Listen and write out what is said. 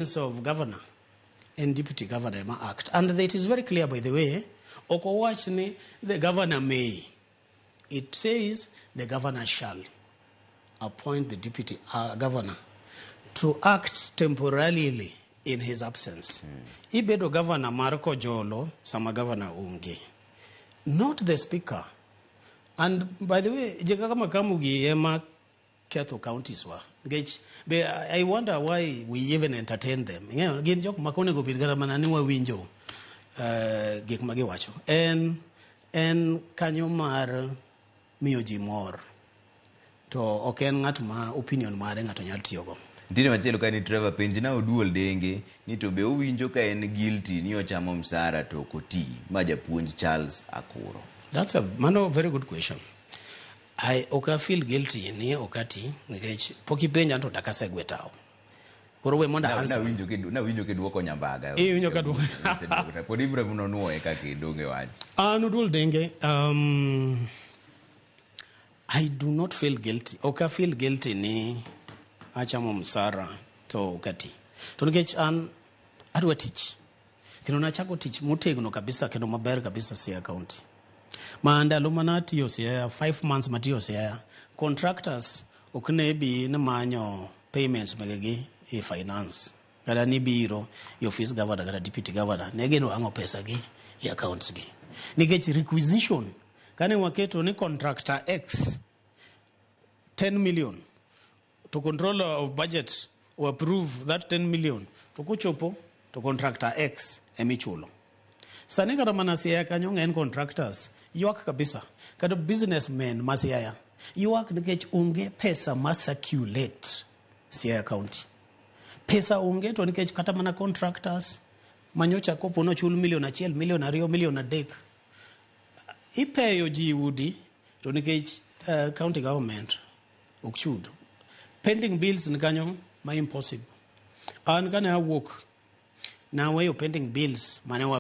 of governor and deputy governor act, and it is very clear, by the way, wachoni the governor may. It says the governor shall appoint the deputy governor to act temporarily in his absence. Bedo governor mar kojolo sama governor onge, not the speaker. And by the way, jekaka makamugi ema ketho counties wa. I wonder why we even entertain them. Gin jok makone go bidgara manani wa winjo gik magi wacho. En kanyo mar miyo ji mor. To ok en ng'at ma opinion mare ng'ato nyalo tiyogo. Ndine machielo ka ni Trevor penji na Oduol denge ni to be owinjo ka en guilty ni ochamo msara to koti ma japuonj Charles Akuro. That's a very good question. I feel guilty ni okati nikech poki penja to takasegwe tao. Koro we monda answer. Na winjo ke duoko nyambaga. Winjo ka duoko. Pod ibro muno nuoye ka kidonge wach. Oduol denge I do not feel guilty. Feel guilty ni achamo msara to okati. To nikech adwa tich. Kendo nachako tich motegno kabisa kendo maber kabisa Siaya County. Mandalo manatiyo Siaya 5 months matiyo Siaya contractors okne bi na manyo payments megegi e finance. Kada ni biro i office governor kada deputy governor negeno ango pesa gi e accounts gi. Nikech requisition kane waketo ni contractor X 10 million to controller of budget or approve that 10 million to kuchopo to contractor X emichulo. Sani kada mana Siaya kanyo ng'en contractors yuak kabisa kada businessmen ma Siaya yuak nikech onge pesa ma circulate Siaya County. Pesa onge to nikech kata mana contractors manyocha kopo no chul million 1, million 2, million 3 ipeyo ji udi to nikech county government okchud pending bills ni kanyo ma impossible. An kane awuok na weyo pending bills mane